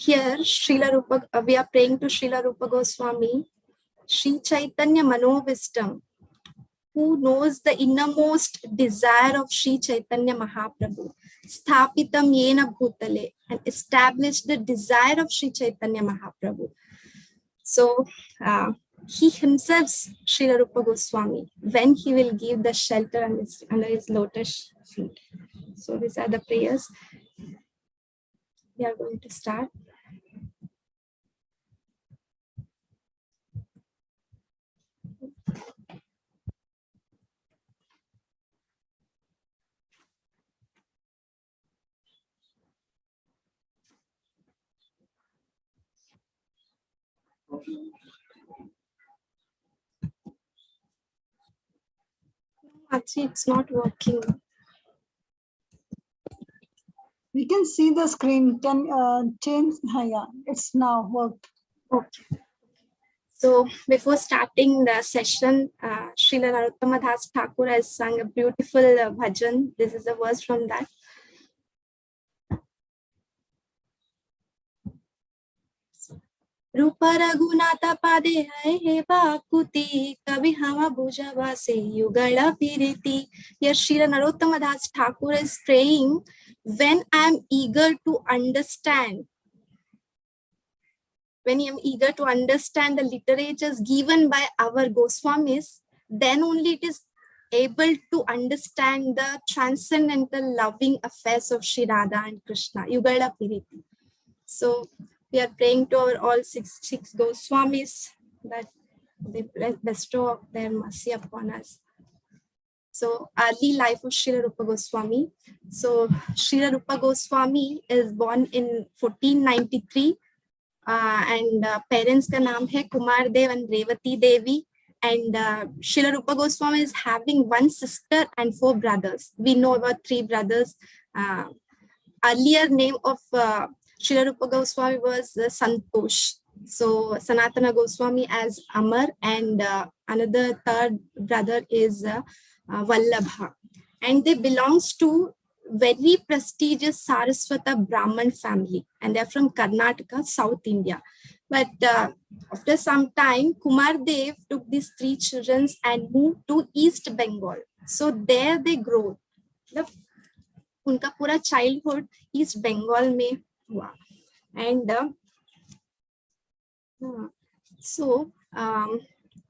here Srila Rupa, we are praying to Srila Rupa Goswami, Sri Chaitanya Manovistam, who knows the innermost desire of Sri Chaitanya Mahaprabhu, sthapitam yena bhutale, and established the desire of Sri Chaitanya Mahaprabhu. So he himself, Srila Rupa Goswami, when he will give the shelter under his lotus feet. So these are the prayers. We are going to start. Actually, it's not working. We can see the screen. Can change? Yeah, it's now worked. Okay. So before starting the session, Srila Narottama Das Thakur has sung a beautiful bhajan. This is a verse from that. Rupa Raghunatha Pade Hai He Bhakuti Kavi Hama Bhuja Vase Yugala Piriti. Here Srila Narottama Das Thakur is praying, when I am eager to understand, when I am eager to understand the literatures given by our Goswamis, then only it is able to understand the transcendental loving affairs of Shri Radha and Krishna, Yugala Piriti. So we are praying to our all six Goswamis that they bestow their mercy upon us. So early life of Srila Rupa Goswami. So Srila Rupa Goswami is born in 1493. And parents ka naam hai Kumar Dev and Revati Devi, and Srila Rupa Goswami is having one sister and 4 brothers. We know about 3 brothers. Earlier name of Srila Rupa Goswami was Santosh. So Sanatana Goswami as Amar, and another 3rd brother is Vallabha, and they belongs to very prestigious Saraswata Brahman family, and they're from Karnataka, South India. But after some time, Kumar Dev took these 3 children and moved to East Bengal. So there they grow. Unka pura childhood East Bengal mein hua. And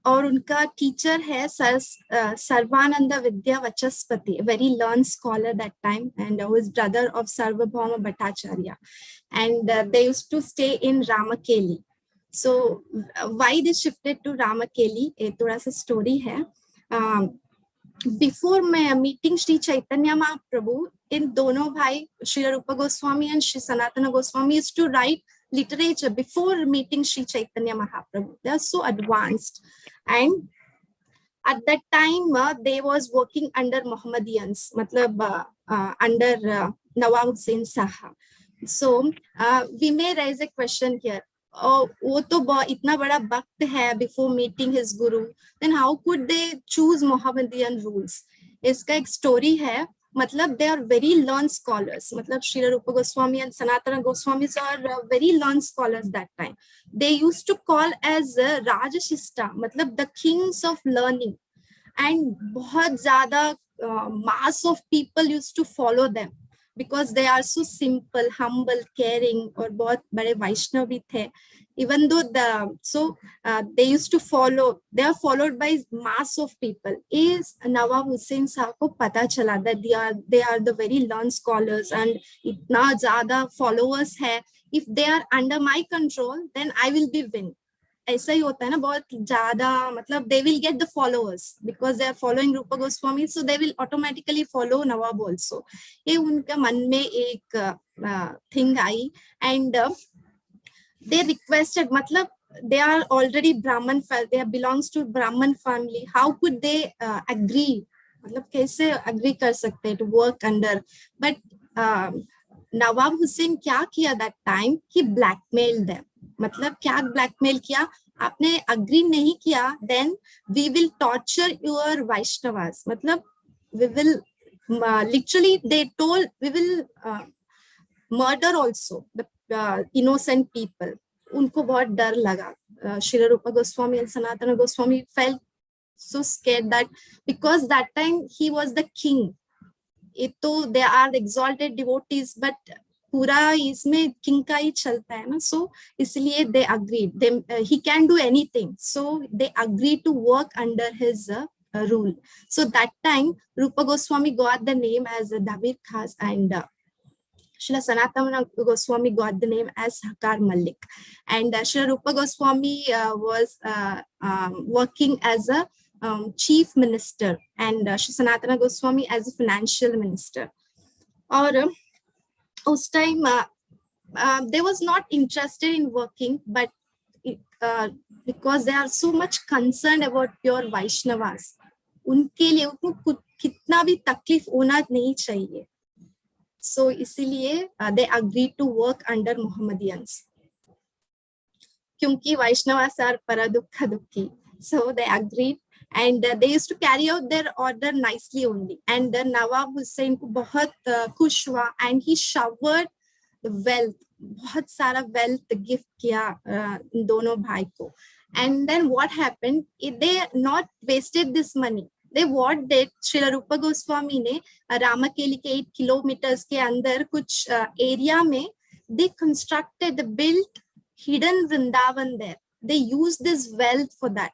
और उनका teacher है सर्वानंद विद्या Vachaspati, very learned scholar that time, and who is brother of Sarvabhauma Bhattacharya, and they used to stay in Ramakeli. So why they shifted to Ramakeli, एक थोड़ा सा story है. Before meeting Sri Chaitanya Mahaprabhu, in दोनों भाई Srila Rupa Goswami and Sri Sanatana Goswami used to write literature before meeting Sri Chaitanya Mahaprabhu. They are so advanced, and at that time they was working under Mohammedans, matlab under Nawab Hussain Saha. So we may raise a question here. Oh, वो तो इतना बड़ा भक्त है before meeting his guru, then how could they choose Mohammedan rules? इसका एक story है. मतलब they are very learned scholars. मतलब Srila Rupa Goswami and Sanatana Goswamis are very learned scholars that time. They used to call as Rajashishta, मतलब the kings of learning, and बहुत ज़्यादा mass of people used to follow them because they are so simple, humble, caring, और बहुत बड़े वैष्णव भी थे. Even though they used to follow, they are followed by mass of people. Is Nawab Hussain Saab को पता चला that they are the very learned scholars and इतना ज़्यादा followers है. If they are under my control, then I will be win. ऐसा ही होता है ना, बहुत ज़्यादा, मतलब they will get the followers because they are following Rupa Goswami, so they will automatically follow Nawab also. ये उनका मन में एक thing I, and they requested, matlab they are already Brahman, they belongs to Brahman family. How could they agree? मतलब कैसे agree कर सकते to work under? But Nawab Hussain क्या किया that time? He blackmailed them. मतलब क्या blackmail किया? आपने agree नहीं किया, then we will torture your Vaishnavas. मतलब we will literally they told we will murder also the innocent people. उनको बहुत डर लगा. Srila Rupa Goswami and Sanatana Goswami felt so scared that because that time he was the king. तो they are exalted devotees, but पूरा इसमें king का ही चलता है ना, so इसलिए they agreed. He can do anything, so they agreed to work under his rule. So that time Rupa Goswami got the name as Dabir Khas, and Srila Sanatana Goswami got the name as Hakar Malik, and Srila Rupa Goswami was working as a chief minister, and Srila Sanatana Goswami as a financial minister. और उस time they was not interested in working, but because they are so much concerned about pure Vaishnavas, उनके लिए उनको कितना भी तकलीफ होना नहीं चाहिए. So इसीलिए they agreed to work under Mohammedans. क्योंकि Vaishnavas are paradukha dukhi, so they agreed, and they used to carry out their order nicely only. And Nawab Hussain को बहुत खुश हुआ, and he showered the wealth, बहुत सारा wealth gift किया इन दोनों भाई को. And then what happened? They not wasted this money. They what did? Srila Rupa Goswami ने रामाकेली के 8 kilometers के अंदर कुछ area में they constructed, built hidden Vrindavan there. They used this wealth for that.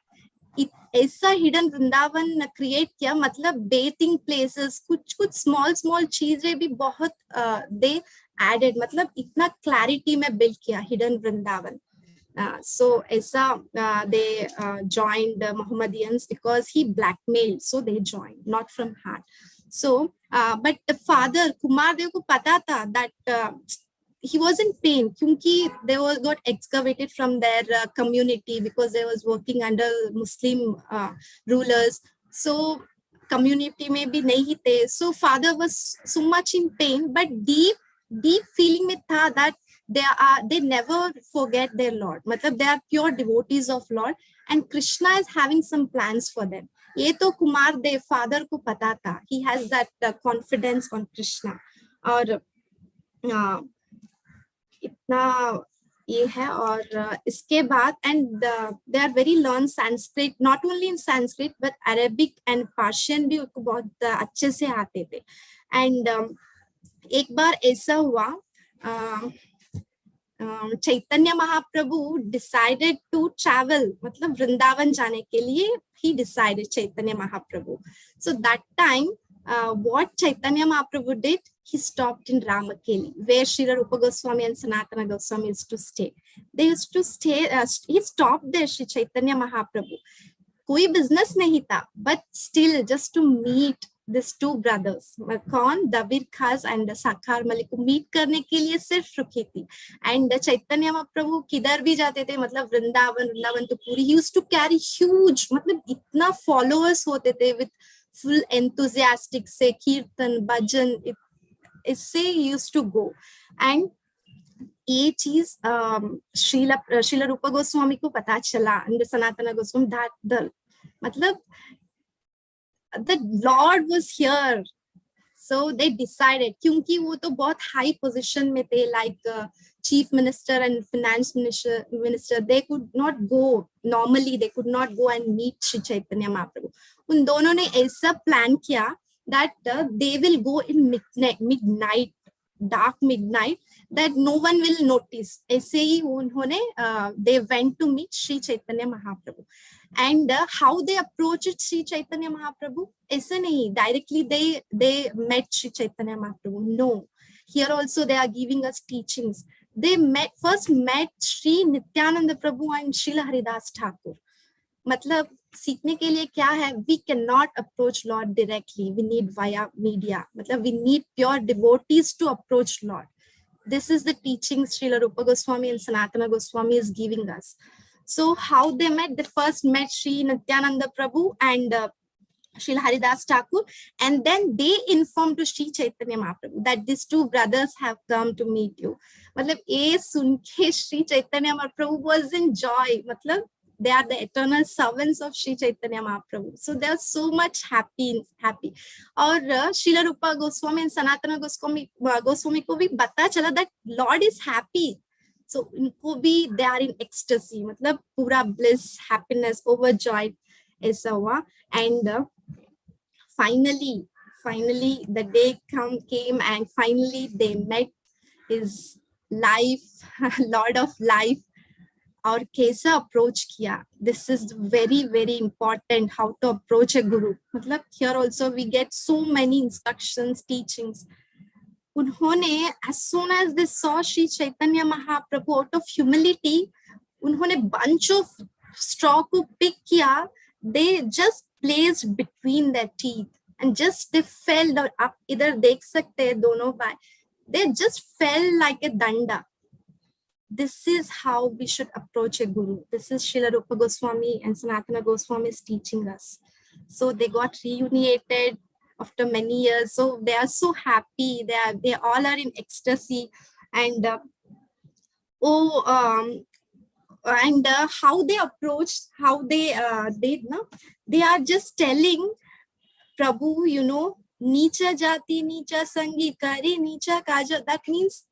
ऐसा hidden Vrindavan create किया, मतलब bathing places, कुछ small चीजें भी बहुत they added, मतलब इतना clarity में build किया hidden Vrindavan. So ऐसा they joined Mohammedans because he blackmailed, so they joined, not from heart. So but the father Kumar Dev को पता था that he was in pain क्योंकि they was got excavated from their community because they was working under Muslim rulers. So community में भी नहीं थे. So father was so much in pain, but deep feeling में था that they never forget their Lord. मतलब they are pure devotees of Lord, and Krishna is having some plans for them. ये तो कुमार देव father को पता था. He has that confidence on Krishna. और इतना ये है. और इसके बाद and they are very learned Sanskrit, not only in Sanskrit but Arabic and Persian भी उनको बहुत अच्छे से आते थे. And एक बार ऐसा हुआ, Chaitanya Mahaprabhu decided to travel, मतलब वृंदावन जाने के लिए he decided, Chaitanya Mahaprabhu. So that time what Chaitanya Mahaprabhu did, he stopped in Ramakeli, where Srila Rupa Goswami and Sanatana Goswami used to stay. They used to stay, he stopped there, Sri Chaitanya Mahaprabhu. कोई business नहीं था, but still just to meet these two brothers, कौन, दबीर खास and साकार मलिक को meet करने के लिए सिर्फ रुकी थी. And चैतन्य महाप्रभु किधर भी जाते थे, मतलब वृंदावन तो पूरी, he used to carry huge, मतलब इतना followers होते थे with full enthusiastic से कीर्तन भजन, इससे he used to go. And ये चीज श्रीला रूपा गोस्वामी को पता चला, and Sanatan Goswami that the मतलब the Lord was here. So they decided, क्योंकि वो तो बहुत high position में थे, like chief minister and finance minister, they could not go normally, they could not go and meet Shri Chaitanya Mahaprabhu. उन दोनों ने ऐसा plan किया that they will go in midnight, dark midnight, that no one will notice. ऐसे ही उन्होंने they went to meet Shri Chaitanya Mahaprabhu. And how they approached Shri Chaitanya Mahaprabhu, ऐसे नहीं directly they met Shri Chaitanya Mahaprabhu. No, here also they are giving us teachings. They first met Shri Nityananda Prabhu and Srila Haridas Thakur. मतलब सीखने के लिए क्या है, we cannot approach Lord directly, we need via media, मतलब we need pure devotees to approach Lord. This is the teaching Srila Rupa Goswami and Sanatana Goswami is giving us. So how they met? They first met Sri Nityananda Prabhu and Srila Haridas Thakur, and then they informed to Sri Chaitanya Mahaprabhu that these two brothers have come to meet you. मतलब ये सुन के Sri Chaitanya Mahaprabhu was in joy. मतलब they are the eternal servants of Sri Chaitanya Mahaprabhu. So they are so much happy. और Srila Rupa Goswami and Sanatana Goswami को भी पता चला that Lord is happy. So इनको भी they are in ecstasy, मतलब पूरा bliss, happiness, overjoyed ऐसा हुआ. And finally the day came and finally they met his life lord of life. और कैसा अप्रोच किया, this is very very important, how to approach a guru. मतलब here also we get so many instructions, teachings. उन्होंने as soon as they saw Sri Chaitanya Mahaprabhu, out of humility, उन्होंने bunch of straw को pick किया, they just placed between their teeth and just they fell down. आप इधर देख सकते हैं दोनों भाई, they just fell like a danda. This is how we should approach a guru. This is Srila Rupa Goswami and Sanatana Goswami is teaching us. So they got reunited after many years. So they are so happy. They all are in ecstasy. And how they approached, how they are just telling Prabhu, you know, Nicha Jati, Nicha Sangi, Kari, Nicha Kaja. That means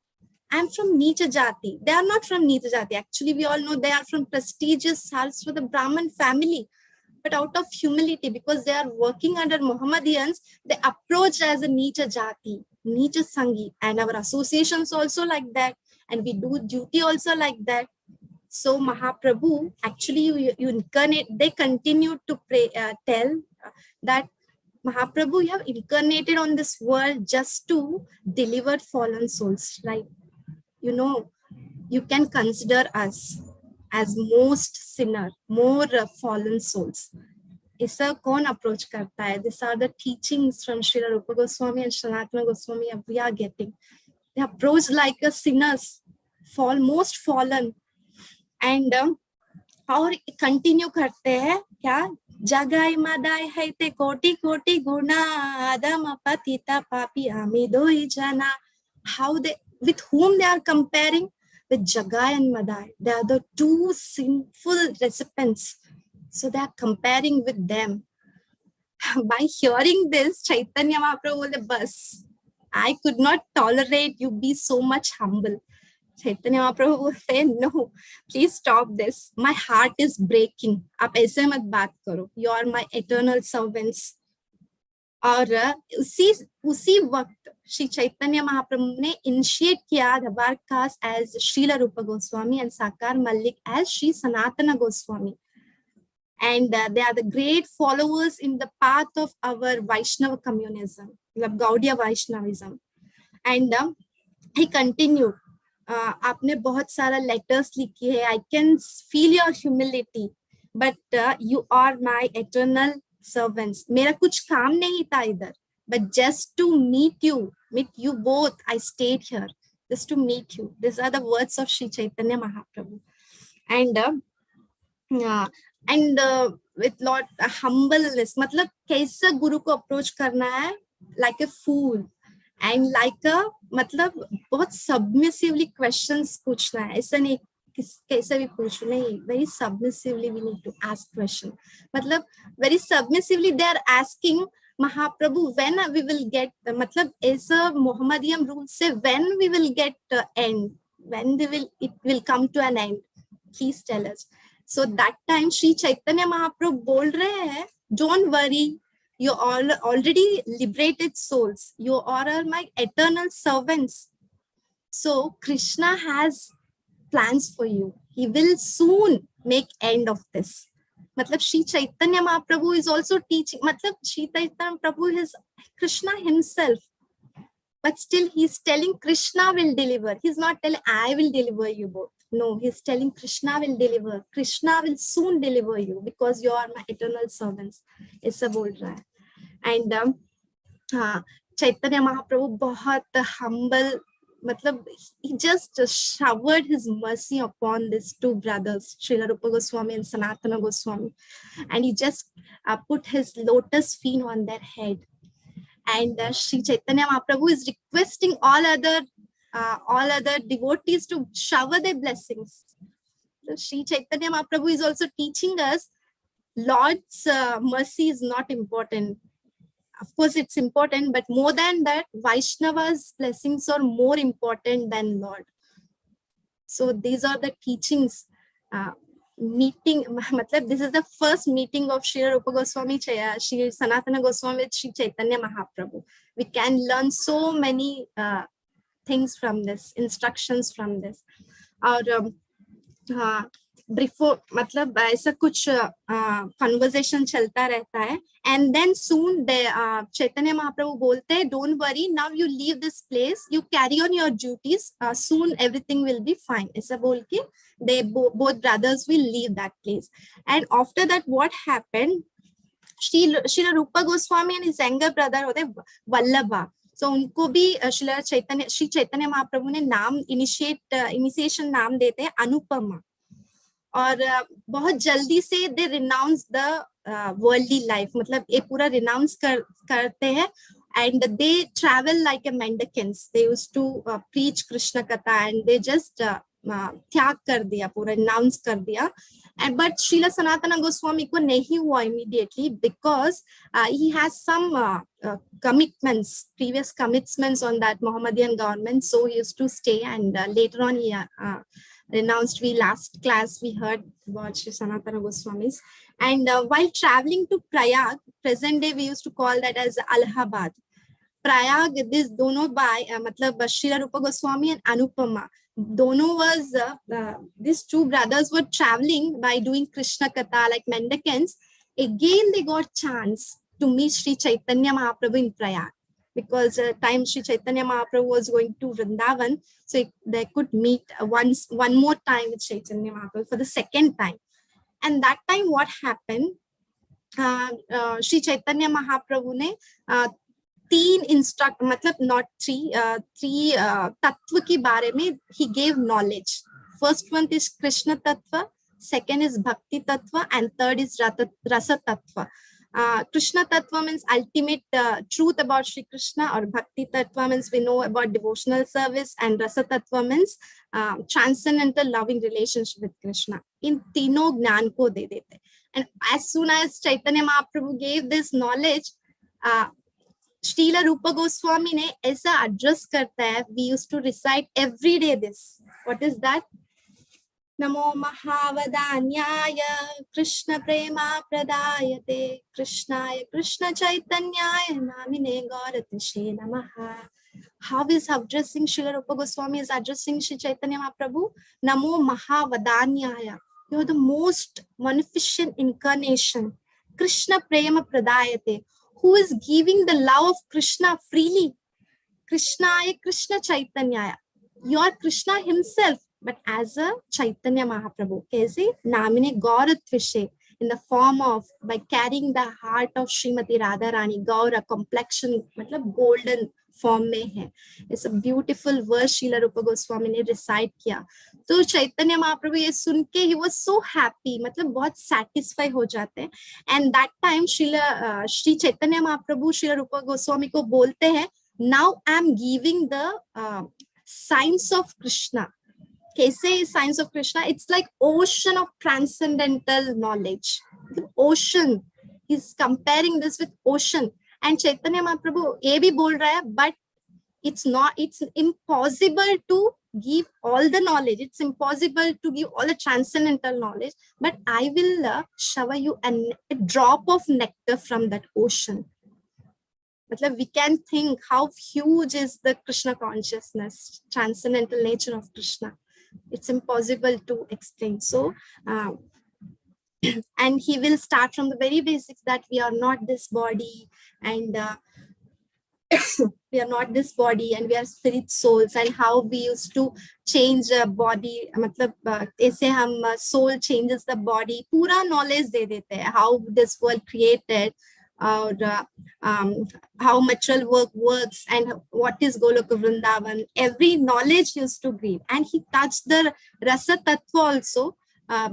I'm from Nicha Jati. They are not from Nicha Jati. Actually, we all know they are from prestigious Saraswata Brahmin family. But out of humility, because they are working under Mohammedans, they approach as a Nicha Jati, Nicha Sangi. And our associations also like that. And we do duty also like that. So Mahaprabhu, actually, you incarnate, they continue to pray, tell that Mahaprabhu, you have incarnated on this world just to deliver fallen souls, right? You know, you can consider us as most sinner, more fallen souls. ऐसा कौन approach करता है? These are the teachings from Srila Rupa Goswami and Sanatana Goswami we are getting. They approach like a sinners, most fallen. And और continue करते हैं क्या? जगाई मदाई है ते कोटि कोटि गुना, आदम पतिता पापी आमी दोई जना. How they, with whom they are comparing? With Jagai and Madai. They are the two sinful recipients. So they are comparing with them. By hearing this, Chaitanya Mahaprabhu said, "Bas, I could not tolerate you be so much humble." Chaitanya Mahaprabhu will say, "No, please stop this. My heart is breaking. आप ऐसे मत बात करो. You are my eternal servants." और उसी वक्त श्री चैतन्य महाप्रभु ने initiate किया the broadcast as Srila Rupa Goswami and Sakar Malik as Sri Sanatana Goswami. And they are the great followers in the path of our Vaishnava communism, Gaudiya Vaishnavism. And he continued, आपने बहुत सारा letters लिखी है, I can feel your humility, but you are my eternal servants. मेरा कुछ काम नहीं था इधर, but just to meet you both, I stayed here just to meet you. These are the words of Sri Chaitanya Mahaprabhu. And with lot humbleness, मतलब कैसे गुरु को approach करना है? Like a fool. And like a, मतलब बहुत submissively questions पूछना है. ऐसा नहीं कैसे भी पूछो, नहीं, very submissively we need to ask question. मतलब very submissively they are asking Mahaprabhu, when we will get, मतलब ऐसा Mohammedan rule से when we will get end, when it will come to an end, please tell us. So that time Sri Chaitanya Mahaprabhu बोल रहे हैं, don't worry, you all already liberated souls, you are my eternal servants. So Krishna has plans for you. He will soon make end of this. मतलब Sri Chaitanya Mahaprabhu is also teaching, मतलब Sri Chaitanya Prabhu is Krishna himself, but still he's telling Krishna will deliver. He's not telling I will deliver you both. No, he's telling Krishna will deliver. Krishna will soon deliver you because you are my eternal servants. ऐसा बोल रहा है. And Chaitanya Mahaprabhu बहुत humble, मतलब he just showered his mercy upon these two brothers, Srila Rupa Goswami and Sanatana Goswami, and he just put his lotus feet on their head. And Sri Chaitanya Mahaprabhu is requesting all other devotees to shower their blessings. So Sri Chaitanya Mahaprabhu is also teaching us Lord's mercy is not important. Of course, it's important, but more than that, Vaishnava's blessings are more important than Lord. So these are the teachings. Meeting, matlab, this is the first meeting of Srila Rupa Goswami, Sri Sanatana Goswami with Sri Chaitanya Mahaprabhu. We can learn so many things from this, instructions from this. और before मतलब ऐसा कुछ conversation चलता रहता है, and then सून चैतन्य महाप्रभु बोलते हैं, don't worry, now you leave this place, you carry on your duties, soon everything will be fine, ऐसा बोल के they both brothers will leave that place. And after that what happened, Srila Rupa Goswami and his younger brother होते वल्लभा, so उनको भी श्री चैतन्य महाप्रभु ने नाम initiation नाम देते हैं अनुपमा, और बहुत जल्दी से दे रिनाउंस द वर्ल्डली लाइफ, मतलब ये पूरा रिनाउंस करते हैं, and they travel like a mendicants. They used to preach Krishna Katha, and they just त्याग कर दिया, पूरा renounce कर दिया. And but Srila Sanatana Goswami को नहीं हुआ immediately, because he has some commitments, previous commitments on that Mohammedan government, so he used to stay, and later on he renounced. We last class we heard about Sri Sanatana Goswamis. And while traveling to Prayag, present day we used to call that as Allahabad. Prayag, this dono by matlab Srila Rupa Goswami and Anupama, dono was these two brothers were traveling by doing Krishna Katha like mendicants. Again they got chance to meet Sri Chaitanya Mahaprabhu in Prayag, because time Sri Chaitanya Mahaprabhu was going to Vrindavan, so they could meet one more time with Chaitanya Mahaprabhu for the second time. And that time what happened, Sri Chaitanya Mahaprabhu ne तीन instruct मतलब not three तत्व के बारे में he gave knowledge. First one is Krishna Tattva, second is Bhakti Tattva, and third is Rasa Tattva. Krishna Tattva means ultimate truth about Shri Krishna, or Bhakti Tattva means we know about devotional service, and Rasa Tattva means transcendental loving relationship with Krishna. In तीनों ज्ञान को दे देते. And as soon as Chaitanya Mahaprabhu gave this knowledge, Srila Rupa Goswami ne ऐसा address करता है. We used to recite every day this. What is that? Namo Mahavadanyaya Krishna Prema Pradayate Krishnaya Krishna Chaitanyaya Namine Gauratishe Namaha. How is addressing Srila Rupa Goswami is addressing Sri Chaitanya Mahaprabhu? Namo Mahavadanyaya. You are the most munificent incarnation. Krishna Prema Pradayate, who is giving the love of Krishna freely. Krishnaya Krishna Chaitanyaya. You are Krishna himself, but as a Chaitanya Mahaprabhu. Kaise? Namine Gauratvise, in the form of, by carrying the heart of Srimati Radharani, Gaura, complexion, matlab golden form mein hai. It's a beautiful verse Srila Rupa Goswami ne recite kiya. So Chaitanya Mahaprabhu ye sun ke, he was so happy, matlab bahut satisfied ho jate hain. And that time Shri Chaitanya Mahaprabhu Srila Rupa Goswami ko bolte hain, now I am giving the signs of Krishna. Kaise is signs of Krishna? It's like ocean of transcendental knowledge. The ocean. He's comparing this with ocean. And Chaitanya Mahaprabhu ye bhi bol raha hai, but it's impossible to give all the knowledge. It's impossible to give all the transcendental knowledge, but I will shower you a drop of nectar from that ocean. We can think how huge is the Krishna consciousness, transcendental nature of Krishna. It's impossible to explain. So, and he will start from the very basics that we are not this body, and we are not this body, and we are spirit souls, and how we used to change a body. Aise hum soul changes the body. Pura knowledge de dete hai, how this world created, or how material work works, and what is Goloka Vrindavan. Every knowledge used to give, and he touched the Rasa Tattva also,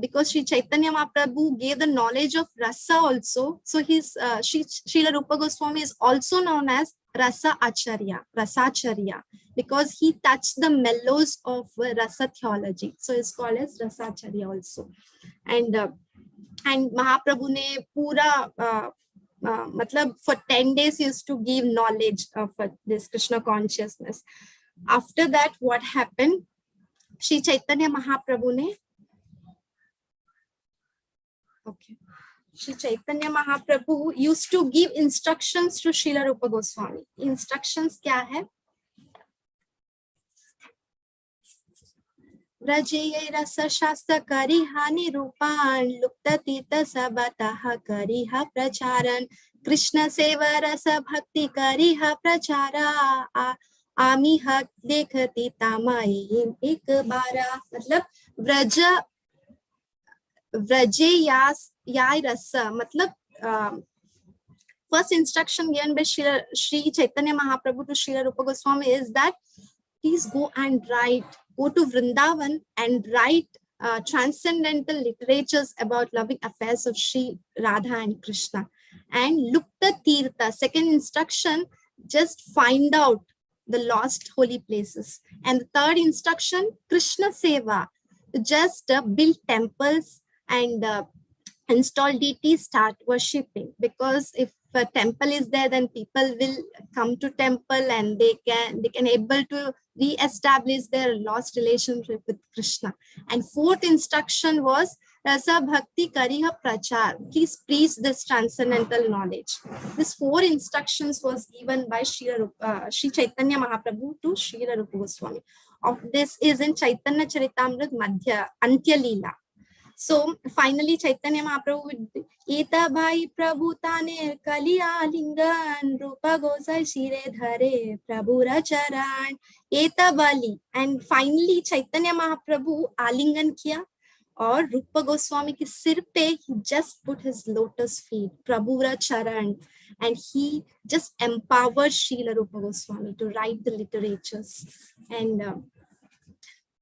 because Sri Chaitanya Mahaprabhu gave the knowledge of Rasa also. So his Srila Rupa Goswami is also known as Rasa Acharya, because he touched the mellows of Rasa theology. So it's called as Rasa Acharya also. And Mahaprabhu ne pura for 10 days he used to give knowledge of this Krishna consciousness. After that, what happened? Shri Chaitanya Mahaprabhu ने, okay, Shri Chaitanya Mahaprabhu used to give instructions to Srila Rupa Goswami. Instructions क्या है? व्रजेय रस शास्त्र करिहा निरूपान लुप्त तीर्थ सबतः करिहा प्रचारन Krishna save रस भक्ति करिहा प्रचारा आमिह देखती तामयी एक बारा. मतलब व्रज व्रजे या रस, मतलब first instruction given by Shri Chaitanya Mahaprabhu to Srila Rupa Goswami is that please go to Vrindavan and write transcendental literatures about loving affairs of Shri Radha and Krishna. And Lukta Tirtha, second instruction, just find out the lost holy places. And the third instruction, Krishna Seva, just build temples and install deities, start worshipping, because if a temple is there, then people will come to temple and they can able to re-establish their lost relationship with Krishna. And fourth instruction was Rasa Bhakti Kariha Prachar, please preach this transcendental knowledge. This four instructions was given by Shri Chaitanya Mahaprabhu to Srila Rupa Goswami. Of this is in Chaitanya Charitamrita Madhya Antya Leela. So finally Chaitanya Mahaprabhu would Eta Bhai Prabhu Tane Kaliya Lingan Rupa Gosai Shire Dhare Prabhu Racharan Eta Bali. And finally Chaitanya Mahaprabhu Alingan kiya और रूप गोस्वामी के सिर पे he just put his lotus feet, Prabhura Charan, and he just empowered Srila Rupa Goswami to write the literatures. And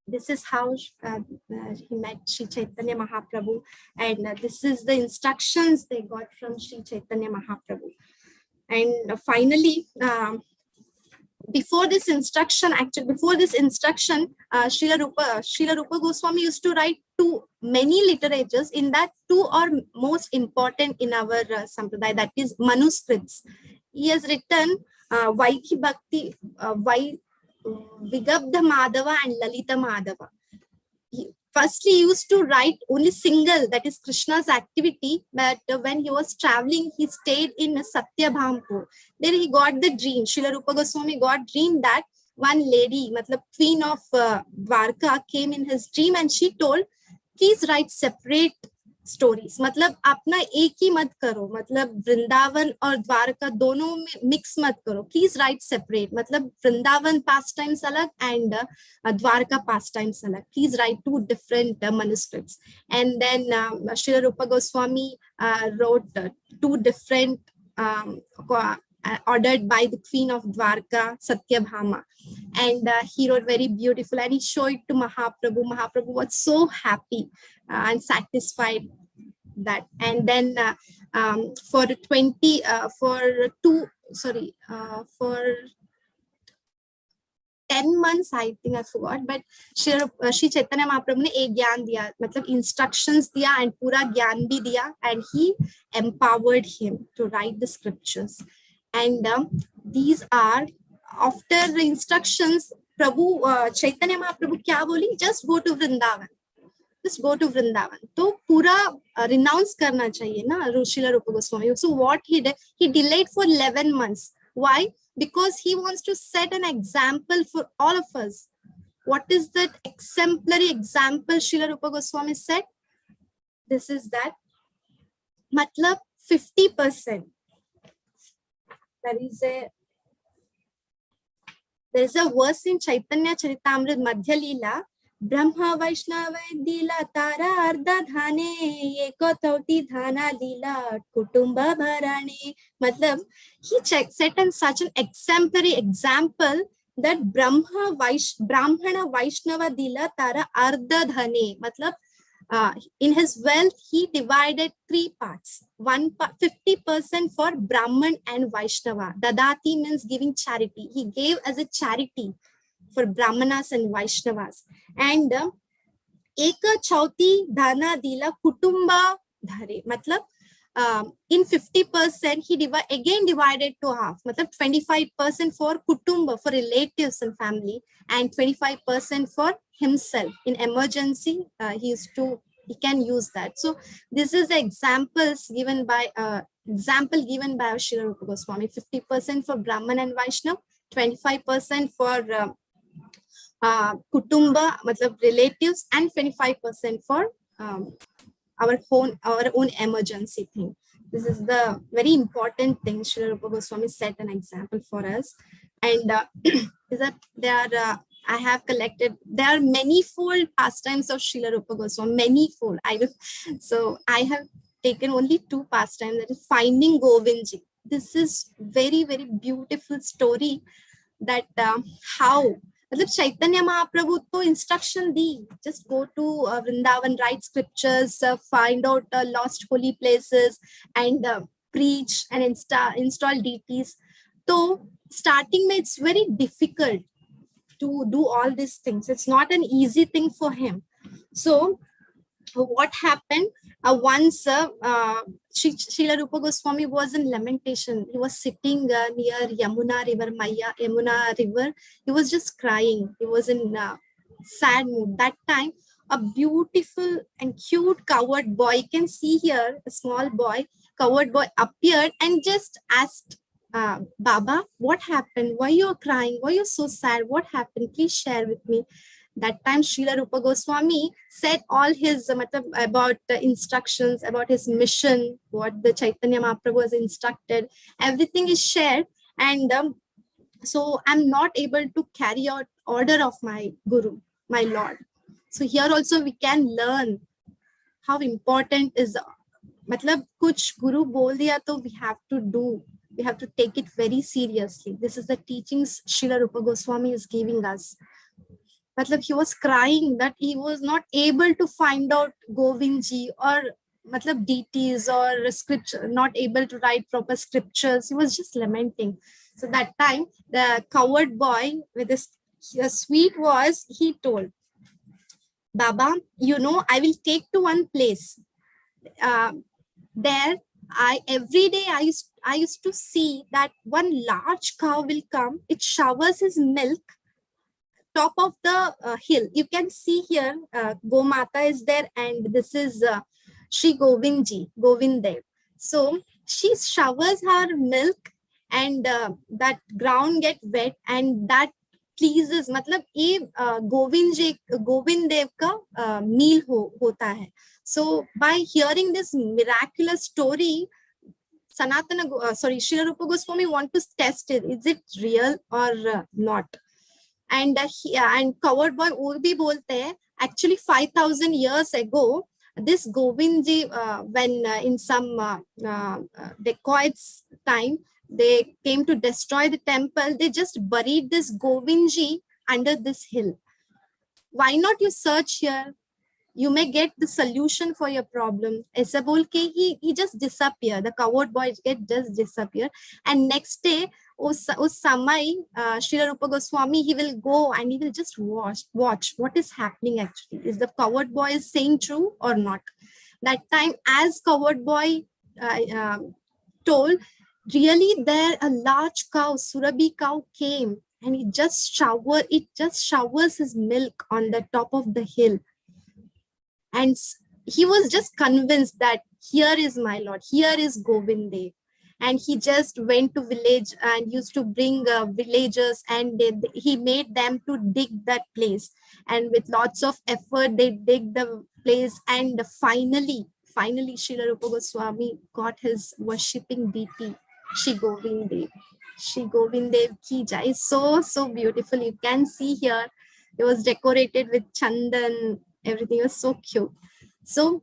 this is how he met Sri Chaitanya Mahaprabhu, and this is the instructions they got from Sri Chaitanya Mahaprabhu. And finally, before this instruction, Srila Rupa Goswami used to write many literatures. In that, two are most important in our sampradaya, that is manuscripts. He has written Vaikhi Bhakti, Vigabdha Madhava and Lalita Madhava. Firstly, he used to write only single, that is Krishna's activity, but when he was traveling, he stayed in Satyabhampur. There he got the dream. Srila Rupa Goswami got dream that one lady, matlab queen of Dwarka, came in his dream and she told, please write separate stories. मतलब अपना एक ही मत करो, मतलब वृंदावन और द्वारका दोनों में mix मत करो. Please write separate. मतलब वृंदावन pastimes अलग and द्वारका pastimes अलग. Please write two different manuscripts. And then Srila Rupa Goswami wrote two different ordered by the queen of Dwarka, Satyabhama. And he wrote very beautiful and he showed it to Mahaprabhu. Mahaprabhu was so happy and satisfied that. And then for 10 months, I think, I forgot, but Shri Chaitanya Mahaprabhu ने एक ज्ञान दिया, मतलब instructions दिया and पूरा ज्ञान भी दिया, and he empowered him to write the scriptures. And these are, after the instructions, Prabhu Chaitanya Mahaprabhu क्या बोली? Just go to Vrindavan. Just go to Vrindavan. तो पूरा renounce करना चाहिए ना Srila Rupa Goswami. So what he did, he delayed for 11 months. Why? Because he wants to set an example for all of us. What is that exemplary example Srila Rupa Goswami said? This is that, matlab 50%. There is a verse in Chaitanya Charitamrita Madhya Leela, Brahma Vaishnava Dila Tara Arda Dhane Eko Tauti Dhana Lila Kutumba Bharane. Matlab, he set in such an exemplary example that Brahmana Vaishnava Dila Tara Arda Dhane. Matlab, in his wealth, he divided three parts. 50% for Brahman and Vaishnava. Dadati means giving charity. He gave as a charity for Brahmanas and Vaishnavas. And Eka Chauti Dhana Dila Kutumba Dhare. Matlab, in 50%, he again divided to half. Matlab 25% for kutumba, for relatives and family, and 25% for himself. In emergency, he can use that. So this is the examples given by Srila Rupa Goswami. 50% for Brahman and Vaishnav, 25% for kutumba, matlab relatives, and 25% for our own emergency thing. This is the very important thing. Srila Rupa Goswami set an example for us. And is that I have collected, there are many-fold pastimes of Srila Rupa Goswami, many-fold. So I have taken only 2 pastimes, that is finding Govindji. This is very, very beautiful story that how Chaitanya Mahaprabhu to instruction di, just go to Vrindavan, write scriptures, find out lost holy places, and preach and install deities. So starting में it's very difficult to do all these things. It's not an easy thing for him. So what happened once Srila Rupa Goswami was in lamentation. He was sitting near Yamuna river. He was just crying. He was in sad mood. That time, a beautiful and cute coward boy, you can see here, a small boy, coward boy appeared and just asked, Baba, what happened? Why you are crying? Why you so sad? What happened? Please share with me. That time Srila Rupa Goswami said all his about the instructions, about his mission, what the Chaitanya Mahaprabhu has instructed. Everything is shared, and so I'm not able to carry out order of my Guru, my Lord. So here also we can learn how important is matlab kuch Guru bol diya to we have to do. We have to take it very seriously. This is the teachings Srila Rupa Goswami is giving us. Matlab he was crying that he was not able to find out Govindji or matlab deities or scripture, not able to write proper scriptures. He was just lamenting. So that time the coward boy with a sweet voice, he told, Baba, you know, I will take to one place. There every day I used to see that one large cow will come. It showers his milk top of the hill. You can see here Gomata is there, and this is Shri Govindji, Govinddev. So she showers her milk, and that ground get wet, and that pleases, matlab ye Govinddev ka meal hota hai. So by hearing this miraculous story, Srila Rupa Goswami want to test it. Is it real or not? And coward boy और भी बोलते हैं, actually 5,000 years ago, this Govindji, when in some dacoits time, they came to destroy the temple, they just buried this Govindji under this hill. Why not you search here? You may get the solution for your problem. Aisa bol ke he just disappear. The coward boy just disappear. And next day, us samay, Srila Rupa Goswami, he will go and he will just watch what is happening actually. Is the coward boy is saying true or not? That time, as coward boy told, really there a large cow, Surabhi cow came, and it just showers his milk on the top of the hill. And he was just convinced that here is my Lord, here is Govinddev. And he just went to village and used to bring villagers, and he made them to dig that place. And with lots of effort, they dig the place. And finally, Srila Rupa Goswami got his worshipping deity, Shri Govinddev. Shri Govinddev ki jai. So beautiful. You can see here, it was decorated with chandan. Everything was so cute. So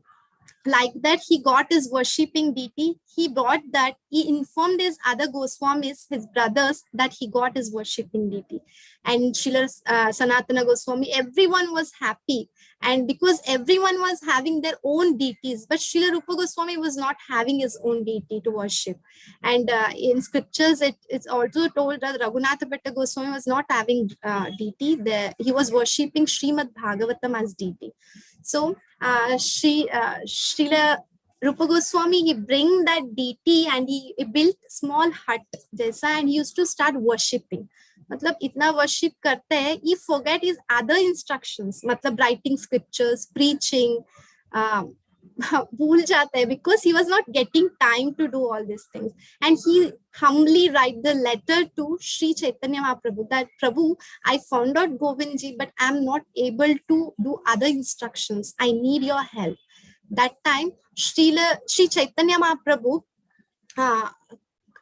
like that, he got his worshipping deity. He brought that, he informed his other Goswamis, his brothers, that he got his worshipping deity. And Srila Sanatana Goswami, everyone was happy. And because everyone was having their own deities, but Srila Rupa Goswami was not having his own deity to worship. And in scriptures, it's also told that Raghunatha Bhatta Goswami was not having deity. He was worshipping Srimad Bhagavatam as deity. So Srila Rupa Goswami, he bring that deity and he built small hut jaisa, and he used to start worshipping. मतलब इतना worship करते हैं, he forget his other instructions, मतलब writing scriptures, preaching, भूल जाते हैं, because he was not getting time to do all these things. And he humbly write the letter to Sri Chaitanya Mahaprabhu that, Prabhu, I found out Govindji, but I'm not able to do other instructions. I need your help. That time, Sri Chaitanya Mahaprabhu,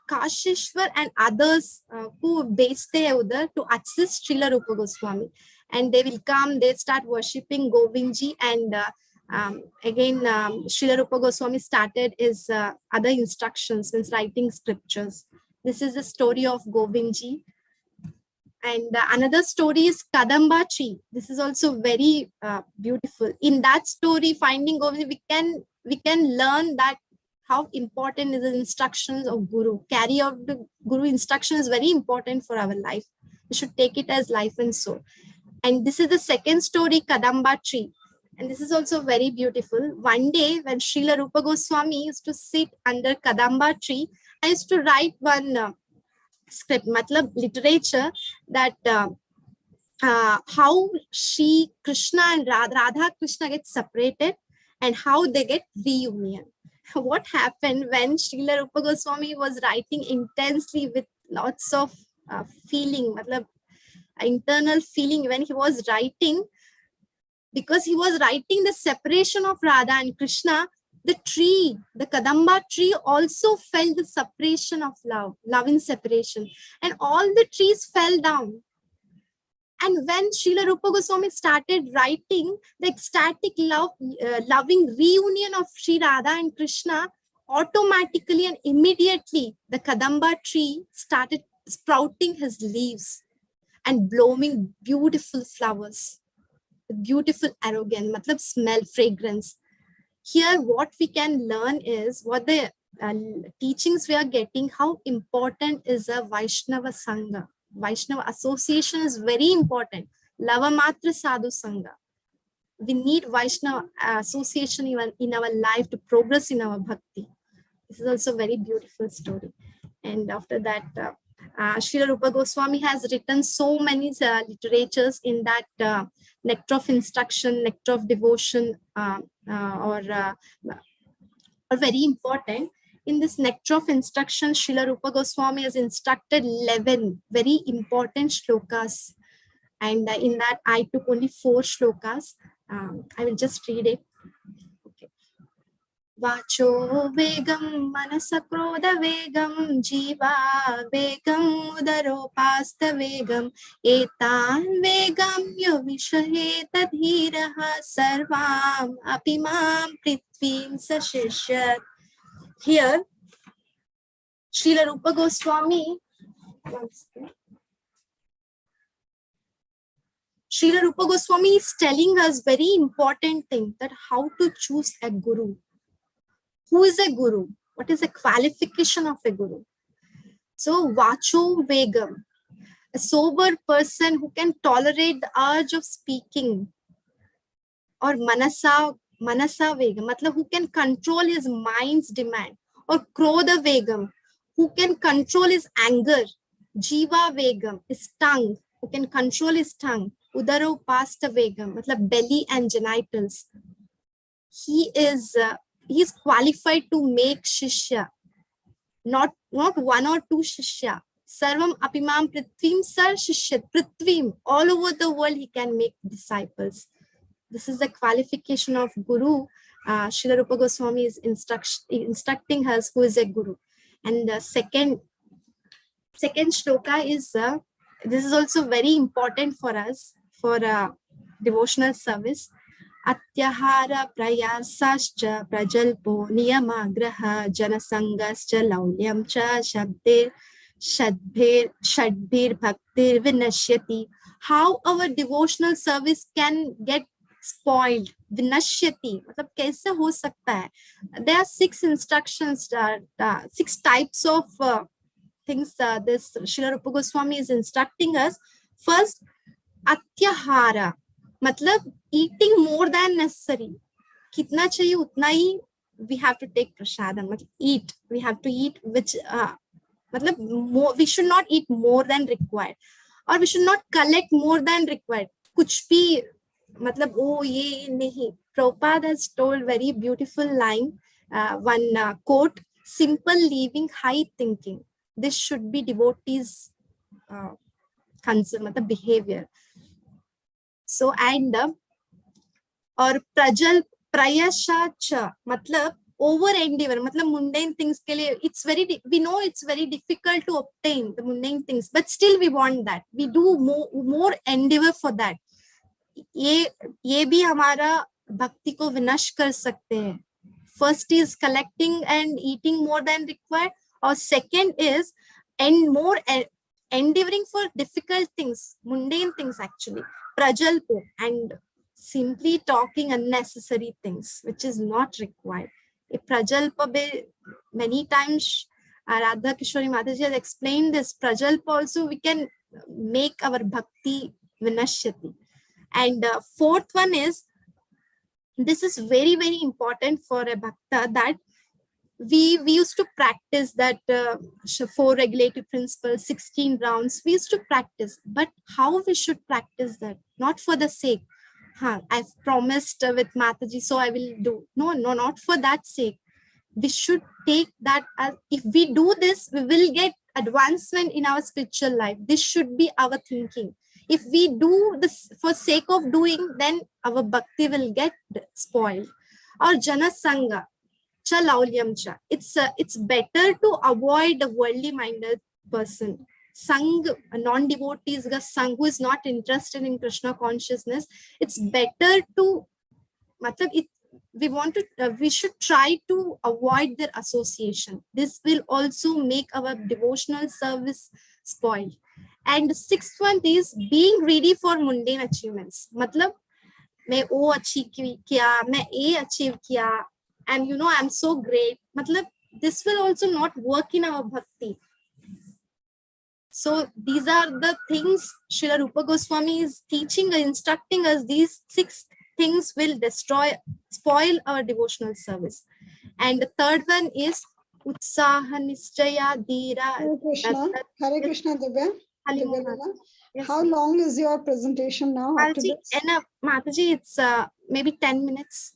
Kashishwar and others who based there to assist Srila Rupa Goswami, and they will come, they start worshipping Govindji, and again Srila Rupa Goswami started his other instructions, means writing scriptures. This is the story of Govindji. And another story is Kadamba tree. This is also very beautiful. In that story, finding Govindji, we can learn that how important is the instructions of Guru. Carry out the Guru instruction is very important for our life. We should take it as life and soul. And this is the second story, Kadamba tree. And this is also very beautiful. One day when Srila Rupa Goswami used to sit under Kadamba tree, I used to write one script, matlab literature, that how Shri Krishna and Radha Krishna get separated and how they get reunion. What happened when Srila Rupa Goswami was writing intensely with lots of feeling, matlab internal feeling when he was writing, because he was writing the separation of Radha and Krishna, the tree, the Kadamba tree also felt the separation of love in separation, and all the trees fell down. And when Srila Rupa Goswami started writing the ecstatic loving reunion of Sri Radha and Krishna, automatically and immediately the Kadamba tree started sprouting his leaves and blooming beautiful flowers, beautiful arrogance, matlab smell, fragrance. Here what we can learn is what the teachings we are getting, how important is a Vaishnava Sangha. Vaishnava association is very important. Lavamatra Sadhu Sangha. We need Vaishnava association even in our life to progress in our bhakti. This is also a very beautiful story. And after that, Srila Rupa Goswami has written so many literatures in that Nectar of Instruction, Nectar of Devotion, are very important. In this Nectar of Instruction, Srila Rupa Goswami has instructed 11 very important shlokas. And in that, I took only 4 shlokas. I will just read it. Okay. Vacho vegam manasa krodha vegam jiva vegam udaropasta vegam etan vegam yo vishahe tadhiraha sarvam apimam prithvim sashishyat. Here, Srila Rupa Goswami, Srila Rupa Goswami is telling us very important thing, that how to choose a guru. Who is a guru? What is the qualification of a guru? So, Vacho Vegam, a sober person who can tolerate the urge of speaking, or Manasa Vegam, matlab who can control his mind's demand, or Krodha Vegam, who can control his anger, Jiva Vegam, his tongue, who can control his tongue, Udaro Pasta Vegam, matlab belly and genitals. He is qualified to make Shishya, not 1 or 2 Shishya. Sarvam Apimam Prithvim Sar Shishyat, Prithvim, all over the world he can make disciples. This is the qualification of Guru. Srila Rupa Goswami is instructing us who is a Guru. And the second shloka is, this is also very important for us, for devotional service. Atyahara prayasascha prajalpo niyamagraha janasangascha laulyam cha shabdir shadbir bhaktir vinashyati. How our devotional service can get spoiled, vinashyati, matlab kaise ho sakta hai? There are 6 instructions, 6 types of things this Srila Rupa Goswami is instructing us. First, atyahara, matlab eating more than necessary. Kitna chahiye utna hi we have to take prasadam, eat. We have to eat which, more, we should not eat more than required, or we should not collect more than required. Kuch bhi, oh, ye nahi. Prabhupada has told very beautiful line, one quote: simple living, high thinking. This should be devotees' concern, behavior. So, and और Prajal प्रयशाच over endeavor, mundane things ke liye, it's very, we know it's very difficult to obtain the mundane things, but still we want that. We do more endeavor for that. ये भी हमारा भक्ति को विनष्ट कर सकते हैं. First is collecting and eating more than required, or second is endeavoring for difficult things, mundane things actually, prajalpo, and simply talking unnecessary things which is not required. Prajalpa, many times Radha Kishori Mataji has explained this. Prajalpa also we can make our bhakti vinashyati. And fourth one is, this is very, very important for a bhakta, that we used to practice that 4 regulative principles, 16 rounds. We used to practice, but how we should practice that? Not for the sake. I've promised with Mataji, so I will do. No, not for that sake. We should take that as, if we do this, we will get advancement in our spiritual life. This should be our thinking. If we do this for sake of doing, then our bhakti will get spoiled. Or jana sangha, cha laulyam cha. It's better to avoid a worldly minded person. Sang, non-devotees, sang, who is not interested in Krishna consciousness, it's better to, we should try to avoid their association. This will also make our devotional service spoiled. And the sixth one is being greedy for mundane achievements. Matlab, मैं वो achieve किया, मैं ये achieve किया, and I'm so great. Matlab, this will also not work in our bhakti. So these are the things Srila Rupa Goswami is teaching and instructing us. These 6 things will spoil our devotional service. And the third one is Utsaha Nischaya Dhira. Hare Krishna, Divya. Yes. How long is your presentation now? Mataji, it's maybe 10 minutes.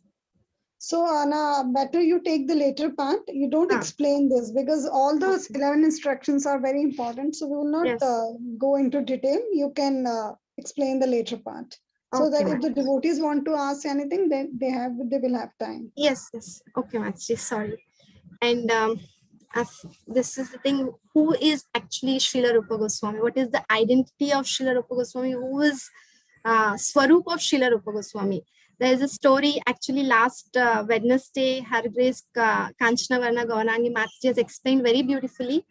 So, Anna, better you take the later part. You don't explain this, because all those 11 instructions are very important. So, we will not go into detail. You can explain the later part. So that if the devotees want to ask anything, then they will have time. Yes. Okay, Mataji, sorry. And this is the thing, who is actually Srila Rupa Goswami? What is the identity of Srila Rupa Goswami? Who is Swarup of Srila Rupa Goswami? There is a story, actually last Wednesday, Her Grace Kanchanavarna Gaunangi Mataji has explained very beautifully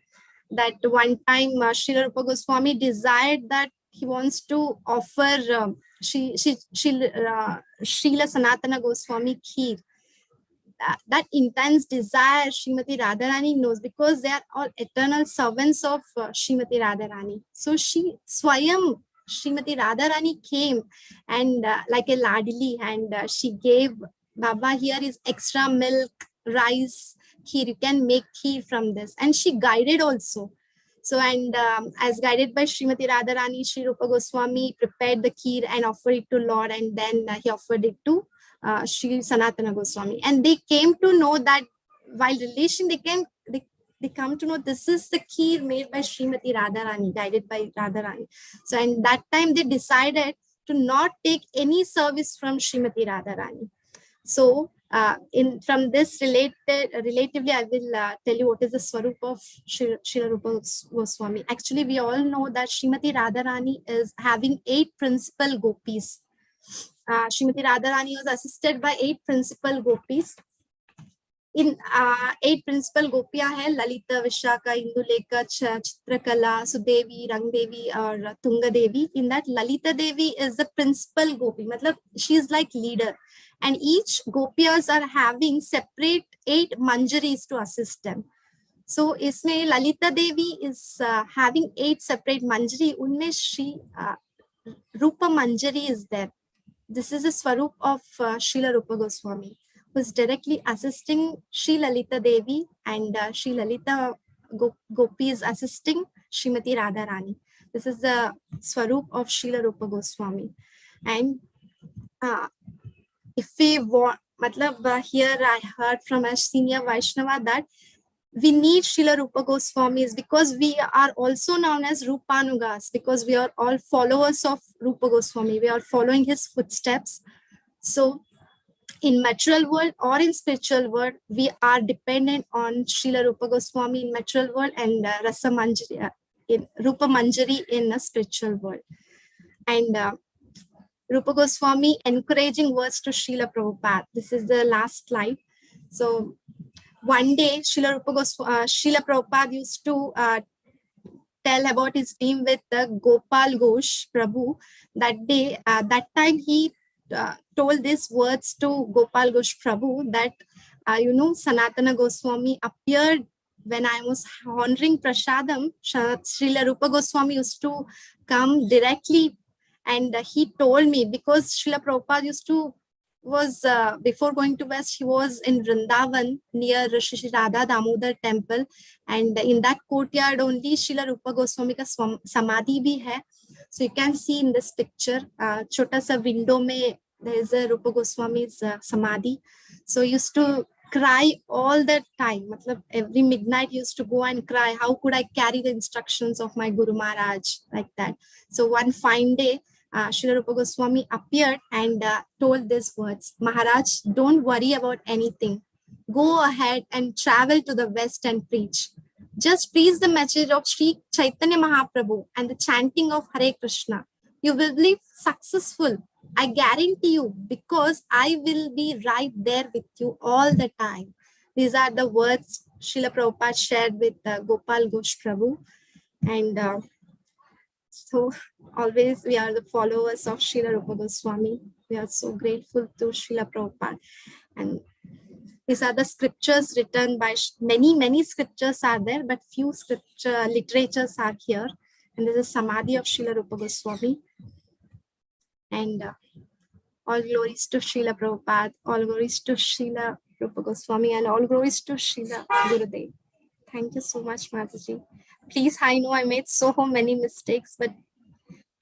that one time Srila Rupa Goswami desired that he wants to offer Srila Sanatana Goswami kheer. That intense desire Srimati Radharani knows, because they are all eternal servants of Srimati Radharani. So Swayam Srimati Radharani came and like a ladili, and she gave, Baba, here is extra milk, rice, kheer, you can make kheer from this. And she guided also. So, and as guided by Srimati Radharani, Sri Rupa Goswami prepared the kheer and offered it to Lord, and then he offered it to Sri Sanatana Goswami. And they came to know that while relation, they come to know this is the kheer made by Srimati Radharani, guided by Radharani. So, and that time they decided to not take any service from Srimati Radharani. So, from this relatively, I will tell you what is the Swarup of Srila Rupa Goswami. Actually, we all know that Srimati Radharani is having 8 principal gopis. Srimati Radharani was assisted by 8 principal gopis. In 8 principal gopiya hai: Lalita, Vishaka, Induleka, Chitrakala, Sudevi, Rangdevi, or Tunga Devi. In that, Lalita Devi is the principal gopi. Matlab, she is like leader. And each gopiyas are having separate 8 manjaris to assist them. So, isme Lalita Devi is having 8 separate manjari. Unme Shri Rupa Manjari is there. This is the Swarup of Srila Rupa Goswami. who's directly assisting Sri Lalita Devi, and Sri Lalita Gopi is assisting Srimati Radharani. This is the Swarup of Srila Rupa Goswami. And if we want, here I heard from a senior Vaishnava that we need Srila Rupa Goswamis because we are also known as Rupanugas, because we are all followers of Rupa Goswami. We are following his footsteps. So in material world or in spiritual world, we are dependent on Srila Rupa Goswami in material world and Rasa Manjari, in Rupa Manjari in a spiritual world. And Rupa Goswami encouraging words to Srila Prabhupada. This is the last slide. So one day, Srila Prabhupada used to tell about his dream with Gopal Ghosh Prabhu. That day, that time he told these words to Gopal Ghosh Prabhu that, Sanatana Goswami appeared when I was honoring Prasadam. Srila Rupa Goswami used to come directly, and he told me, because Srila Prabhupada was before going to West, he was in Vrindavan near Shri Radha Damodar temple, and in that courtyard only Srila Rupa Goswami ka samadhi bhi hai. So you can see in this picture, chota sa window mein there is a Rupa Goswami's samadhi. So used to cry all the time. Every midnight used to go and cry. How could I carry the instructions of my Guru Maharaj like that? So one fine day, Srila Rupa Goswami appeared and told these words, Maharaj, don't worry about anything. Go ahead and travel to the West and preach. Just preach the message of Sri Chaitanya Mahaprabhu and the chanting of Hare Krishna. You will be successful. I guarantee you, because I will be right there with you all the time. These are the words Srila Prabhupada shared with Gopal Ghosh Prabhu. And so always we are the followers of Srila Rupa Goswami. We are so grateful to Srila Prabhupada. And these are the scriptures written by many scriptures are there, but few scripture literatures are here. And this is Samadhi of Srila Rupa Goswami. And all glories to Srila Prabhupada, all glories to Srila Rupa Goswami, and all glories to Srila Gurudev. Thank you so much, Mataji. Please, I know I made so many mistakes, but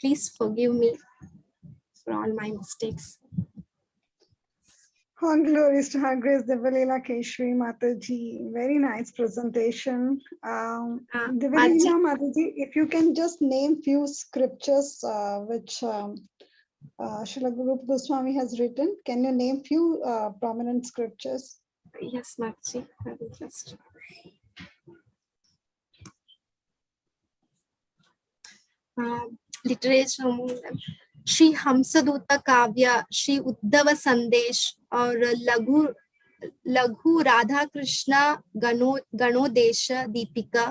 please forgive me for all my mistakes. All glories to Her Grace Devalila Keshri Mataji. Very nice presentation. Devalila Mataji, if you can just name few scriptures which Srila Rupa Goswami has written. Can you name few prominent scriptures? Yes, Mataji. I will just. Literature among them. Shri हमसदूत काव्य, श्री उद्धव संदेश और लघु राधा कृष्ण गणोदेश दीपिका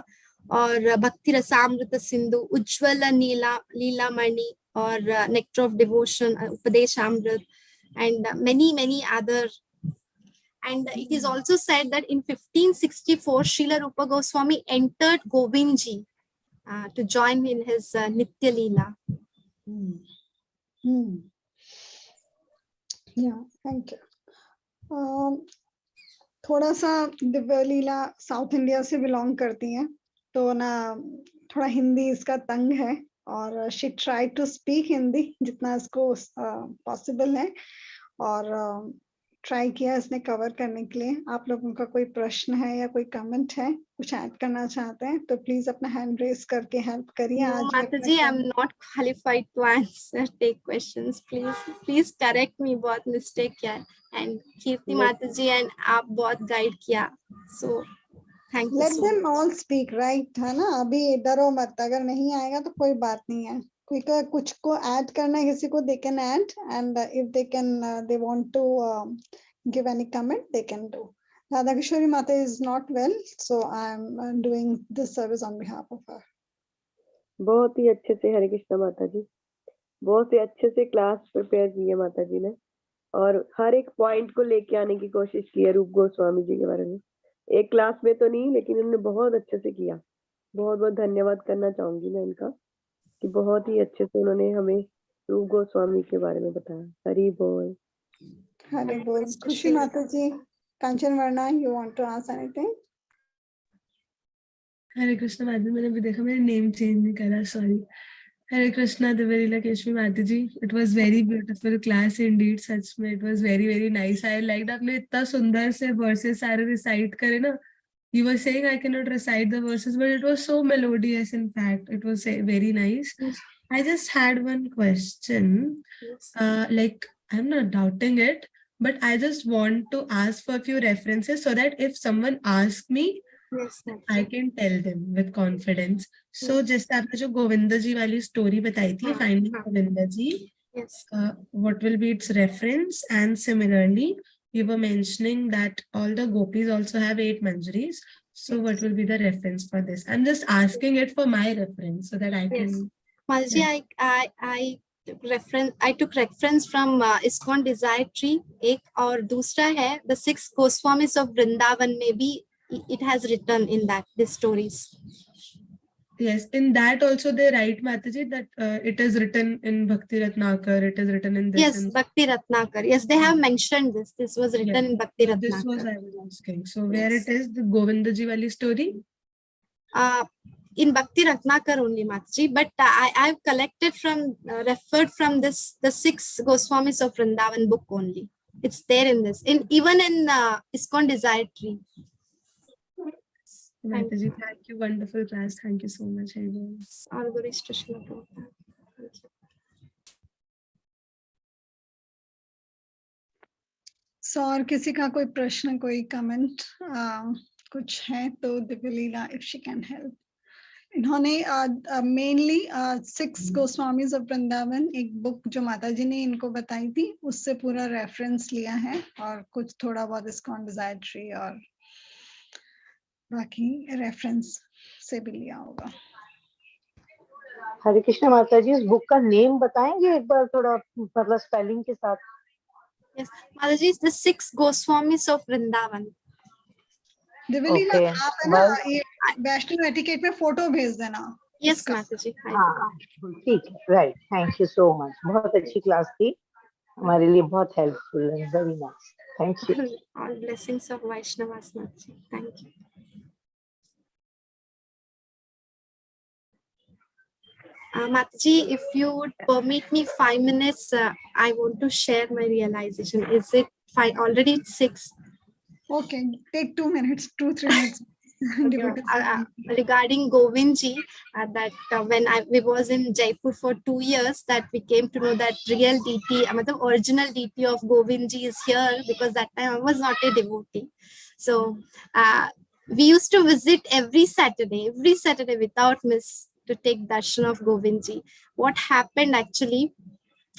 और भक्ति रसामृत सिंधु, उज्ज्वल लीलामणि और nectar of devotion, Upadeshamrita, and many other. And it is also said that in 1564 Srila Rupa Goswami entered Govindji to join in his Nitya Leela. Yeah, thank you. थोड़ा सा दिव्य लीला south India से बिलोंग करती हैं, तो ना थोड़ा हिंदी इसका तंग है, और she try to speak Hindi जितना इसको पॉसिबल है, और ट्राई किया इसने कवर करने के लिए. आप लोगों का कोई प्रश्न है या कोई कमेंट है, कुछ ऐड करना चाहते हैं, तो प्लीज अपना हैंड रेज करके हेल्प करिए. No, Mataji, I'm not qualified to answer, take questions. Please correct me, बहुत mistake किया, and कीर्ति Mataji and आप बहुत guide किया. So thank you. Let them all speak, right? है ना, अभी डरो मत, अगर नहीं आएगा तो कोई बात नहीं है. कोई का कुछ को ऐड करना है किसी को, they can add, and if they can they want to give any comment, they can do. Radha Kishori Mata is not well, so I'm doing this service on behalf of her. बहुत ही अच्छे से हरे कृष्णा माता जी, बहुत ही अच्छे से class prepare की है माता जी ने, और हर एक पॉइंट को लेके आने की कोशिश की है रूप गोस्वामी जी के बारे में. एक क्लास में तो नहीं, लेकिन उन्होंने बहुत अच्छे से किया. बहुत बहुत धन्यवाद करना चाहूंगी मैं इनका, कि बहुत ही अच्छे से उन्होंने हमें रूप गोस्वामी के बारे में बताया. हरि बोल. Hare Bol. Khushi Mataji, Kanchan Varna, you want to ask anything? Hare Krishna Mataji, मैंने भी देखा मेरा name change नहीं करा, sorry. Hare Krishna Devarila Keshmi Mataji. It was very beautiful class indeed. Such में it was very very nice. I liked आपने इतना सुंदर से verses सारे recite करे ना. You were saying I cannot recite the verses, but it was so melodious. In fact, it was very nice. I just had one question. Like, I'm not doubting it, but I just want to ask for a few references so that if someone asks me, I can tell them with confidence. So, just आपने जो गोविंदा जी वाली story बताई थी, finding Govinda ji, what will be its reference? And similarly, you were mentioning that all the gopis also have 8 manjaris. So what will be the reference for this? I'm just asking it for my reference so that I can. Mataji, I took reference from ISKCON Desire Tree. एक और दूसरा है the 6 Goswamis of Vrindavan. Maybe it has written in that the stories. Yes, in that also they write, Mataji, that it is written in Bhakti Ratnakar, it is written in this. Yes, Bhakti Ratnakar. Yes, they have mentioned this. This was written in Bhakti Ratnakar. This was I was asking. So where it is, the Govinda ji wali story? In Bhakti Ratnakar only, Mataji. But I've collected from, referred from this, the 6 Goswamis of Vrindavan book only. It's there in this. Even in ISKCON Desire Tree. Mataji, thank you. Wonderful class. Thank you so much. All glories to Srila Prabhupada. Thank you. So, और किसी का कोई प्रश्न, कोई comment कुछ है तो दिव्यलीला, if she can help. इन्होंने मेनली 6 गोस्वामीज ऑफ वृंदावन एक बुक जो माता जी ने इनको बताई थी उससे पूरा रेफरेंस लिया है और कुछ थोड़ा बहुत ISKCON डिजायर ट्री और बाकी रेफरेंस से भी लिया होगा. हरे कृष्ण माता जी, उस बुक का नेम बताएंगे एक बार थोड़ा मतलब स्पेलिंग के साथ? Yes, Mataji, the 6 Goswamis of Vrindavan. दिव्यलीला आप है ना ये वैष्णव एटिकेट में फोटो भेज देना. Yes, Mataji. हाँ ठीक है, right. Thank you so much. बहुत अच्छी क्लास थी, हमारे लिए बहुत हेल्पफुल है. Very nice. Thank you. All blessings of Vaishnavas, Mataji. Thank you. Mataji, if you would permit me 5 minutes, I want to share my realization. Is it fine? Already it's 6. Okay, take 2 minutes, 2-3 minutes. Regarding Govindji, that when we was in Jaipur for 2 years, that we came to know that real deity, the original deity of Govindji is here, because that time I was not a devotee. So we used to visit every Saturday without miss to take darshan of Govindji. What happened actually?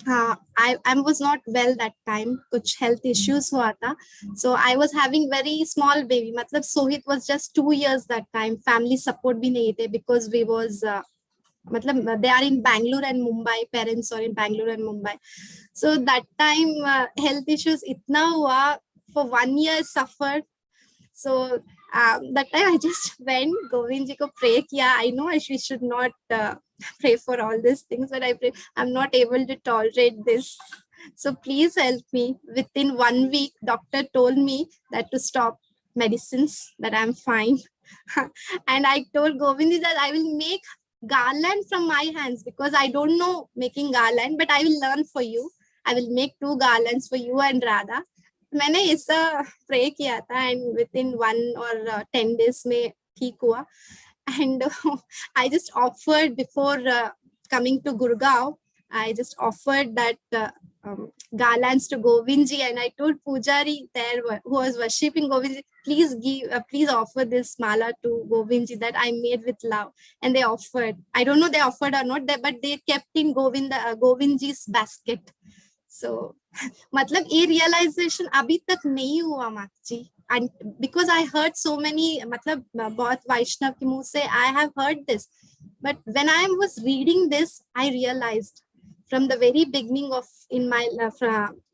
I was not well that time. Kuch health issues hua tha. So I was having very small baby. Matlab Sohit was just 2 years that time. Family support bhi nahi the, because we was they are in Bangalore and Mumbai. Parents are in Bangalore and Mumbai. So that time health issues itna hua. For 1 year suffered. So that time I just went Govindji ko pray kiya. I know we should not pray for all these things, but I pray I'm not able to tolerate this. So please help me. Within 1 week, doctor told me that to stop medicines, that I'm fine. And I told Govindji that I will make garland from my hands, because I don't know making garland, but I will learn for you. I will make 2 garlands for you and Radha. मैंने ऐसा pray किया था, and within 1 or 10 days में ठीक हुआ. And I just offered before coming to Gurgaon, I just offered that garlands to Govindji, and I told Pujari there who was worshipping Govindji, please please offer this mala to Govindji that I made with love. And they offered. I don't know they offered or not, but they kept in Govindji's basket. So, मतलब ये realization अभी तक नहीं हुआ माताजी. And because I heard so many, मतलब बहुत वैष्णव के मुंह से I have heard this. But when I was reading this, I realized from the very beginning of in my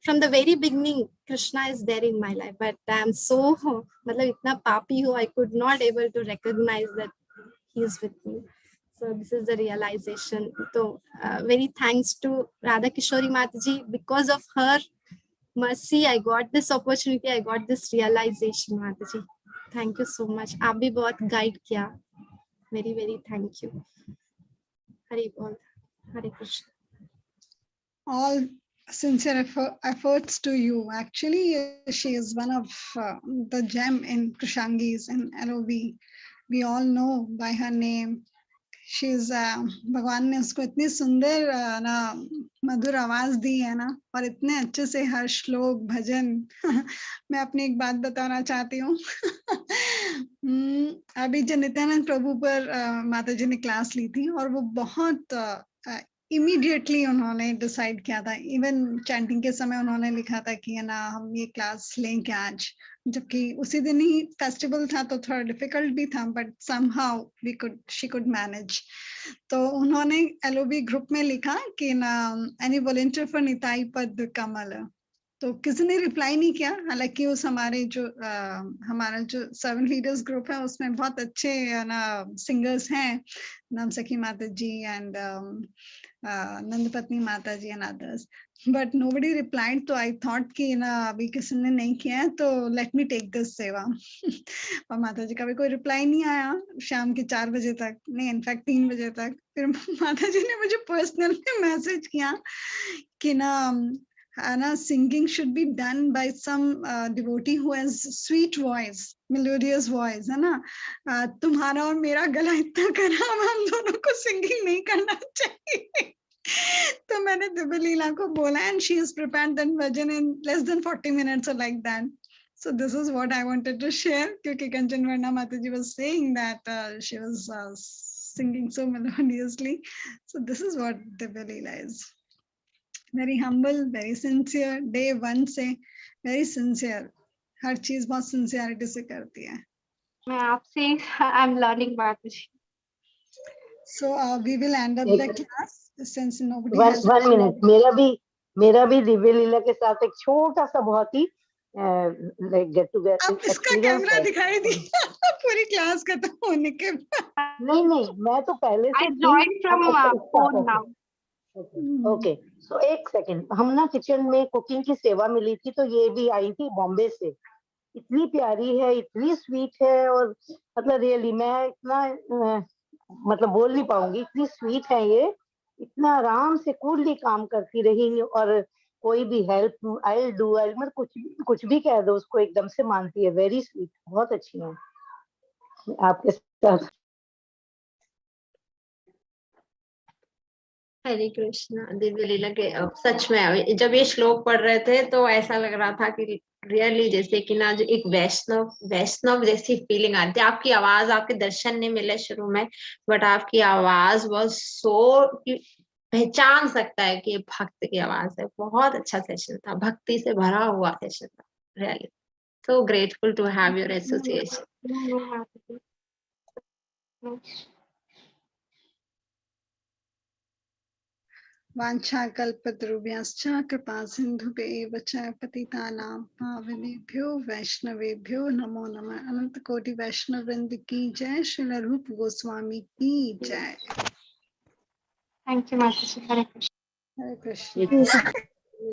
from the very beginning, Krishna is there in my life. But I am so मतलब इतना पापी हूँ, I could not able to recognize that he is with me. So this is the realization. So very thanks to Radha Kishori Mataji. Because of her, mercy I got this opportunity, I got this realization, Mataji. Thank you so much. आप भी बहुत guide किया. Very very thank you. Hari Bol. Hare Krishna. All sincere efforts to you. Actually, she is one of the gem in Krishangis and LOB. We all know by her name. She is भगवान ने उसको इतनी सुंदर ना मधुर आवाज दी है ना, और इतने अच्छे से हर श्लोक भजन मैं अपनी एक बात बताना चाहती हूँ अभी जो नित्यानंद प्रभु पर माता जी ने क्लास ली थी, और वो बहुत इमीडिएटली उन्होंने डिसाइड किया था. इवन चैंटिंग के समय उन्होंने लिखा था कि है ना हम ये क्लास लेंगे आज, जबकि उसी दिन ही फेस्टिवल था तो थोड़ा डिफिकल्ट भी था, but somehow she could manage. तो उन्होंने एलओबी ग्रुप में लिखा कि ना एनी वॉलंटियर फॉर निताई पद कमल. तो किसी ने रिप्लाई नहीं किया. हालांकि उस हमारा जो 7 लीडर्स ग्रुप है उसमें बहुत अच्छे ना सिंगर्स हैं, नाम सखी माता जी एंड नंद पत्नी माता ji and others, but nobody replied. तो आई थॉट कि ना अभी किसी ने नहीं किया है तो लेट मी टेक दिस सेवा. और माता जी का भी कोई रिप्लाई नहीं आया शाम के 4 बजे तक, नहीं इनफैक्ट 3 बजे तक. फिर माता जी ने मुझे पर्सनल में मैसेज किया कि ना singing should be done by some devotee who has sweet voice, melodious voice, है ना. तुम्हारा और मेरा गला इतना खराब, हम दोनों को सिंगिंग नहीं करना चाहिए. तो मैंने दिव्य लीला को बोला, and she has prepared that bhajan in less than 40 minutes or like that. So this is what I wanted to share, क्योंकि कंचन वर्णा माता जी was saying that she was singing so melodiously. So this is what Divya Leela is. Very humble, very sincere, day one से very sincere. हर चीज बहुत sincerity से करती है. मैं आपसे I'm learning Mataji. So we will end up the class since nobody has. One minute. मेरा भी दिव्य लीला के साथ एक छोटा सा बहुत ही गेट टुगेदर. अब इसका कैमरा दिखाई दिया पूरी क्लास खत्म होने के बाद. नहीं मैं तो पहले से I joined from phone now. Okay. So एक सेकंड, हम ना किचन में कुकिंग की सेवा मिली थी, तो ये भी आई थी बॉम्बे से. इतनी प्यारी है, इतनी स्वीट है, और मतलब रियली मैं इतना मतलब बोल नहीं पाऊंगी, इतनी स्वीट है ये. इतना आराम से कूलली काम करती रही, और कोई भी हेल्प आई डू मतलब कुछ भी कह दो उसको एकदम से मानती है. वेरी स्वीट, बहुत अच्छी है आपके साथ. हरे कृष्णा. दिव्य लीला के सच में जब ये श्लोक पढ़ रहे थे तो ऐसा लग रहा था कि रियली जैसे कि ना जो एक वैष्णव जैसी फीलिंग आती है. आपकी आवाज, आपके दर्शन नहीं मिले शुरू में, बट आपकी आवाज बहुत पहचान सकता है कि ये भक्त की आवाज है. बहुत अच्छा सेशन था, भक्ति से भरा हुआ सेशन था. Really so grateful to have your association. वाञ्छाकल्पतरुभ्यश्च कृपा सिन्धुभ्येव च पतितानां पावनेभ्यो वैष्णवेभ्यो नमो नमः. अनंत कोटि वैष्णव वृंद की जय. श्रील रूप गोस्वामी की जय. Thank you, Mataji. Hare Krishna. Hare Krishna.